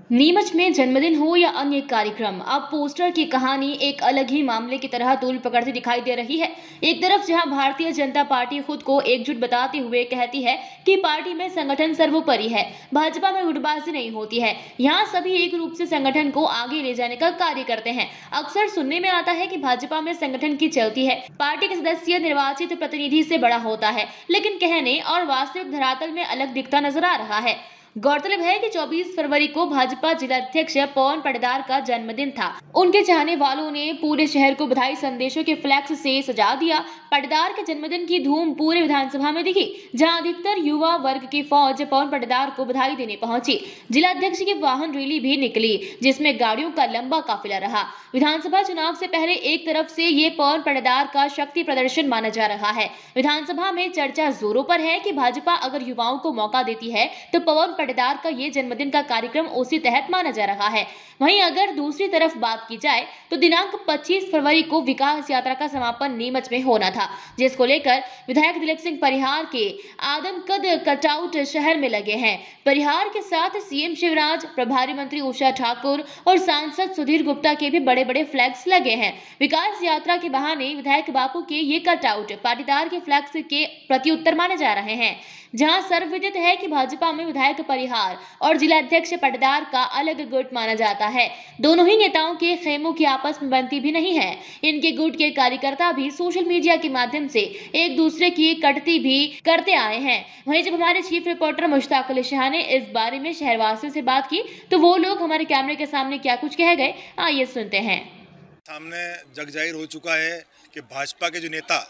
नीमच में जन्मदिन हो या अन्य कार्यक्रम, अब पोस्टर की कहानी एक अलग ही मामले की तरह तूल पकड़ती दिखाई दे रही है। एक तरफ जहां भारतीय जनता पार्टी खुद को एकजुट बताते हुए कहती है कि पार्टी में संगठन सर्वोपरि है, भाजपा में गुटबाजी नहीं होती है, यहाँ सभी एक रूप से संगठन को आगे ले जाने का कार्य करते हैं। अक्सर सुनने में आता है कि भाजपा में संगठन की चलती है, पार्टी के सदस्य निर्वाचित प्रतिनिधि से बड़ा होता है, लेकिन कहने और वास्तविक धरातल में अलग दिखता नजर आ रहा है। गौरतलब है कि 24 फरवरी को भाजपा जिलाध्यक्ष पवन पाटीदार का जन्मदिन था। उनके चाहने वालों ने पूरे शहर को बधाई संदेशों के फ्लैक्स से सजा दिया। पाटीदार के जन्मदिन की धूम पूरे विधानसभा में दिखी, जहां अधिकतर युवा वर्ग की फौज पवन पाटीदार को बधाई देने पहुंची। जिलाध्यक्ष की वाहन रैली भी निकली, जिसमें गाड़ियों का लंबा काफिला रहा। विधानसभा चुनाव से पहले एक तरफ से ये पवन पाटीदार का शक्ति प्रदर्शन माना जा रहा है। विधानसभा में चर्चा जोरों पर है कि भाजपा अगर युवाओं को मौका देती है तो पवन पाटीदार का ये जन्मदिन का कार्यक्रम उसी तहत माना जा रहा है। वहीं अगर दूसरी तरफ बात की जाए तो दिनांक 25 फरवरी को विकास यात्रा का समापन नीमच में होना था, जिसको लेकर विधायक दिलीप सिंह परिहार के आदमकद कटआउट शहर में लगे हैं। परिहार के साथ सीएम शिवराज, प्रभारी मंत्री उषा ठाकुर और सांसद सुधीर गुप्ता के भी बड़े बड़े फ्लैग्स लगे हैं। विकास यात्रा के बहाने विधायक बापू के ये कटआउट पाटीदार के फ्लैग्स के प्रत्युत्तर माने जा रहे हैं। जहां सर्वविदित है कि भाजपा में विधायक परिहार और जिलाध्यक्ष पाटीदार का अलग गुट माना जाता है। दोनों ही नेताओं के खेमों की आपस में बनती भी नहीं है। इनके गुट के कार्यकर्ता भी सोशल मीडिया के माध्यम से एक दूसरे की कटती भी करते आए हैं। वहीं जब हमारे चीफ रिपोर्टर मुश्ताक अली शाह ने इस बारे में शहरवासियों से बात की तो वो लोग हमारे कैमरे के सामने क्या कुछ कह गए, आइए सुनते हैं। सामने जग जाहिर हो चुका है कि भाजपा के जो नेता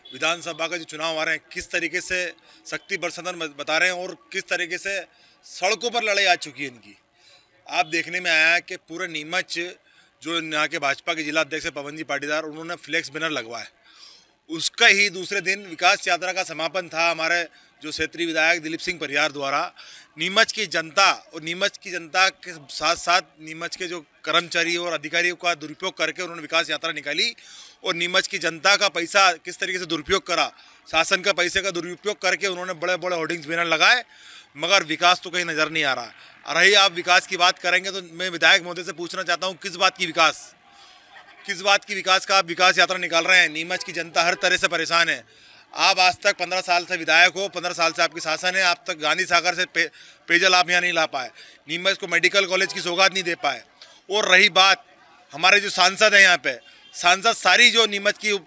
विधानसभा का जो चुनाव आ रहे हैं किस तरीके से शक्ति प्रदर्शन बता रहे हैं और किस तरीके से सड़कों पर लड़ाई आ चुकी है इनकी। आप देखने में आया कि पूरे नीमच जो यहाँ के भाजपा के जिला अध्यक्ष पवन जी पाटीदार, उन्होंने फ्लेक्स बैनर लगवाया। उसका ही दूसरे दिन विकास यात्रा का समापन था हमारे जो क्षेत्रीय विधायक दिलीप सिंह परिहार द्वारा। नीमच की जनता और नीमच की जनता के साथ साथ नीमच के जो कर्मचारी और अधिकारियों का दुरुपयोग करके उन्होंने विकास यात्रा निकाली और नीमच की जनता का पैसा किस तरीके से दुरुपयोग करा, शासन का पैसे का दुरुपयोग करके उन्होंने बड़े बड़े होर्डिंग्स बैनर लगाए, मगर विकास तो कहीं नज़र नहीं आ रहा। रही आप विकास की बात करेंगे तो मैं विधायक महोदय से पूछना चाहता हूँ किस बात की विकास का आप विकास यात्रा निकाल रहे हैं। नीमच की जनता हर तरह से परेशान है। आप आज तक 15 साल से विधायक हो, 15 साल से आपकी शासन है, आप तक गांधी सागर से पेयजल आप यहाँ नहीं ला पाए, नीमच को मेडिकल कॉलेज की सौगात नहीं दे पाए। और रही बात हमारे जो सांसद हैं, यहाँ पे सांसद सारी जो नीमच की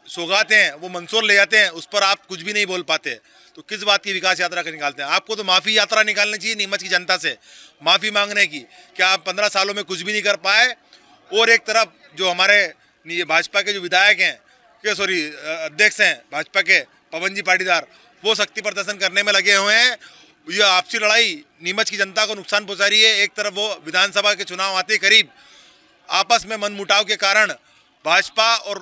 सौगातें हैं वो मंसूर ले जाते हैं, उस पर आप कुछ भी नहीं बोल पाते। तो किस बात की विकास यात्रा का निकालते हैं? आपको तो माफ़ी यात्रा निकालनी चाहिए नीमच की जनता से, माफ़ी मांगने की कि आप 15 सालों में कुछ भी नहीं कर पाए। और एक तरफ जो हमारे भाजपा के जो विधायक हैं अध्यक्ष हैं भाजपा के पवन जी पाटीदार, वो शक्ति प्रदर्शन करने में लगे हुए हैं। ये आपसी लड़ाई नीमच की जनता को नुकसान पहुंचा रही है। एक तरफ वो विधानसभा के चुनाव आते करीब आपस में मनमुटाव के कारण भाजपा और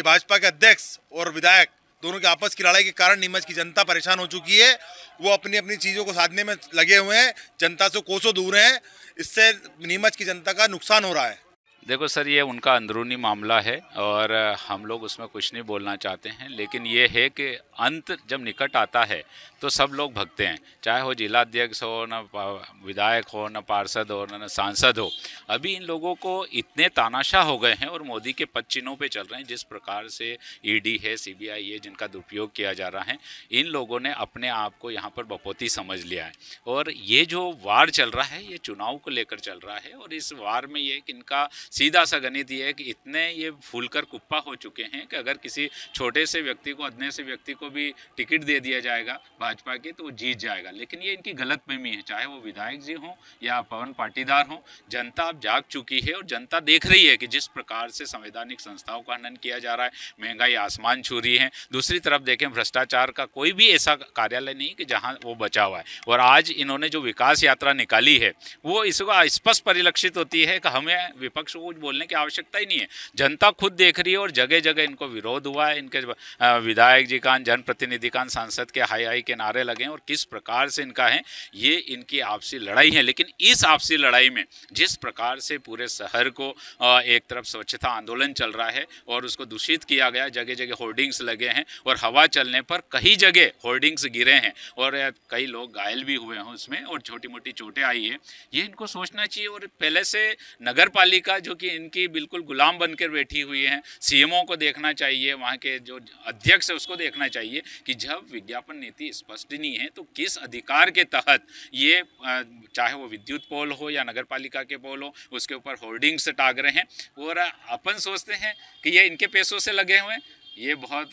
भाजपा के अध्यक्ष और विधायक दोनों के आपस की लड़ाई के कारण नीमच की जनता परेशान हो चुकी है। वो अपनी अपनी चीज़ों को साधने में लगे हुए हैं, जनता से कोसों दूर हैं। इससे नीमच की जनता का नुकसान हो रहा है। देखो सर, ये उनका अंदरूनी मामला है और हम लोग उसमें कुछ नहीं बोलना चाहते हैं, लेकिन ये है कि अंत जब निकट आता है तो सब लोग भगते हैं, चाहे वो जिलाध्यक्ष हो, न विधायक हो, न पार्षद हो, न सांसद हो। अभी इन लोगों को इतने तानाशाह हो गए हैं और मोदी के पद चिन्हों पे चल रहे हैं। जिस प्रकार से ईडी है, सीबीआई है, जिनका दुरुपयोग किया जा रहा है, इन लोगों ने अपने आप को यहाँ पर बपौती समझ लिया है। और ये जो वार चल रहा है ये चुनाव को लेकर चल रहा है और इस वार में ये इनका सीधा सा गणित ये है कि इतने ये फूलकर कुप्पा हो चुके हैं कि अगर किसी छोटे से व्यक्ति को, अदने से व्यक्ति को भी टिकट दे दिया जाएगा भाजपा के तो वो जीत जाएगा। लेकिन ये इनकी गलतफहमी है, चाहे वो विधायक जी हों या पवन पाटीदार हों। जनता अब जाग चुकी है और जनता देख रही है कि जिस प्रकार से संवैधानिक संस्थाओं का हनन किया जा रहा है, महंगाई आसमान छू रही है। दूसरी तरफ देखें, भ्रष्टाचार का कोई भी ऐसा कार्यालय नहीं कि जहाँ वो बचा हुआ है। और आज इन्होंने जो विकास यात्रा निकाली है वो इसको स्पष्ट परिलक्षित होती है कि हमें विपक्ष को कुछ बोलने की आवश्यकता ही नहीं है। जनता खुद देख रही है और जगह जगह इनको विरोध हुआ है। इनके विधायक जी का, जनप्रतिनिधि का, सांसद के हाई हाई के नारे लगे हैं और किस प्रकार से इनका है, ये इनकी आपसी लड़ाई है। लेकिन इस आपसी लड़ाई में जिस प्रकार से पूरे शहर को एक तरफ स्वच्छता आंदोलन चल रहा है और उसको दूषित किया गया, जगह जगह होर्डिंग्स लगे हैं और हवा चलने पर कई जगह होर्डिंग्स गिरे हैं और कई लोग घायल भी हुए हैं उसमें और छोटी मोटी चोटें आई है। ये इनको सोचना चाहिए। और पहले से नगर पालिका जो कि इनकी बिल्कुल गुलाम बनकर बैठी हुई है, सीएमओ को देखना चाहिए, वहाँ के जो अध्यक्ष है उसको देखना चाहिए कि जब विज्ञापन नीति स्पष्ट नहीं है तो किस अधिकार के तहत ये चाहे वो विद्युत पोल हो या नगर पालिका के पोल हो उसके ऊपर होर्डिंग्स टांग रहे हैं और अपन सोचते हैं कि ये इनके पैसों से लगे हुए हैं। ये बहुत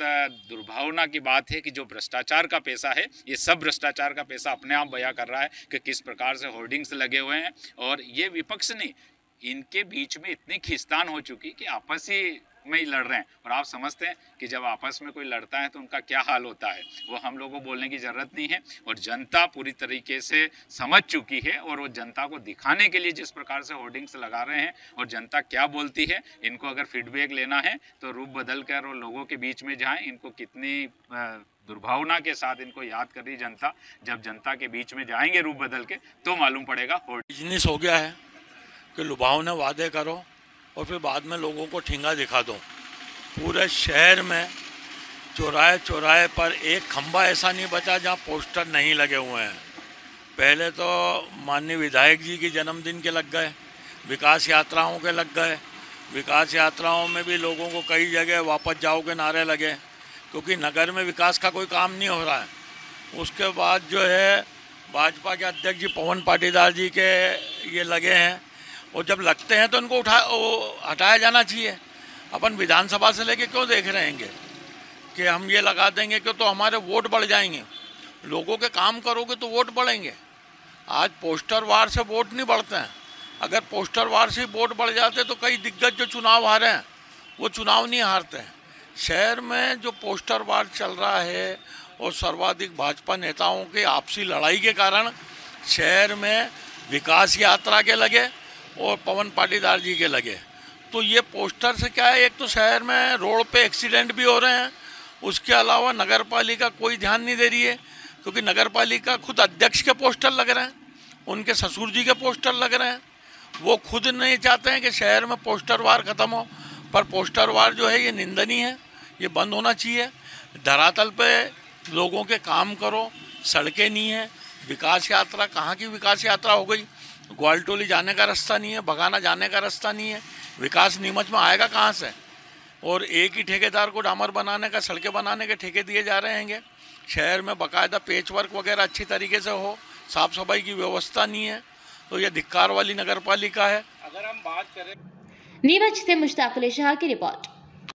दुर्भावना की बात है कि जो भ्रष्टाचार का पैसा है, ये सब भ्रष्टाचार का पैसा अपने आप बयां कर रहा है कि किस प्रकार से होर्डिंग्स लगे हुए हैं। और ये विपक्ष नहीं, इनके बीच में इतनी खींचतान हो चुकी कि आपस ही में ही लड़ रहे हैं। और आप समझते हैं कि जब आपस में कोई लड़ता है तो उनका क्या हाल होता है, वो हम लोगों को बोलने की ज़रूरत नहीं है। और जनता पूरी तरीके से समझ चुकी है और वो जनता को दिखाने के लिए जिस प्रकार से होर्डिंग्स लगा रहे हैं और जनता क्या बोलती है, इनको अगर फीडबैक लेना है तो रूप बदल कर और लोगों के बीच में जाएं। इनको कितनी दुर्भावना के साथ इनको याद कर रही जनता, जब जनता के बीच में जाएंगे रूप बदल के तो मालूम पड़ेगा। बिजनेस हो गया है कि लुभावने वादे करो और फिर बाद में लोगों को ठेंगा दिखा दो। पूरे शहर में चौराहे चौराहे पर एक खंबा ऐसा नहीं बचा जहां पोस्टर नहीं लगे हुए हैं। पहले तो माननीय विधायक जी के जन्मदिन के लग गए, विकास यात्राओं के लग गए। विकास यात्राओं में भी लोगों को कई जगह वापस जाओ के नारे लगे, क्योंकि नगर में विकास का कोई काम नहीं हो रहा है। उसके बाद जो है भाजपा के अध्यक्ष जी पवन पाटीदार जी के ये लगे हैं और जब लगते हैं तो उनको हटाया जाना चाहिए। अपन विधानसभा से लेके क्यों देख रहे हैं कि हम ये लगा देंगे कि तो हमारे वोट बढ़ जाएंगे। लोगों के काम करोगे तो वोट बढ़ेंगे। आज पोस्टर वार से वोट नहीं बढ़ते हैं। अगर पोस्टर वार से वोट बढ़ जाते तो कई दिग्गज जो चुनाव हारे हैं वो चुनाव नहीं हारते हैं। शहर में जो पोस्टर वार चल रहा है और सर्वाधिक भाजपा नेताओं की आपसी लड़ाई के कारण शहर में विकास यात्रा के लगे और पवन पाटीदार जी के लगे। तो ये पोस्टर से क्या है, एक तो शहर में रोड पे एक्सीडेंट भी हो रहे हैं, उसके अलावा नगर पालिका कोई ध्यान नहीं दे रही है, क्योंकि नगर पालिका खुद अध्यक्ष के पोस्टर लग रहे हैं, उनके ससुर जी के पोस्टर लग रहे हैं। वो खुद नहीं चाहते हैं कि शहर में पोस्टर वार ख़त्म हो, पर पोस्टर वार जो है ये निंदनीय है, ये बंद होना चाहिए। धरातल पे लोगों के काम करो, सड़कें नहीं है, विकास यात्रा कहाँ की विकास यात्रा हो गई। ग्वालटोली जाने का रास्ता नहीं है, बगाना जाने का रास्ता नहीं है, विकास नीमच में आएगा कहाँ से। और एक ही ठेकेदार को डामर बनाने का, सड़कें बनाने के ठेके दिए जा रहे हैं। शहर में बाकायदा पेच वर्क वगैरह अच्छी तरीके से हो, साफ़ सफाई की व्यवस्था नहीं है, तो यह धिक्कार वाली नगर पालिका है। अगर हम बात करें नीमच से मुश्ताक अली शाह की रिपोर्ट।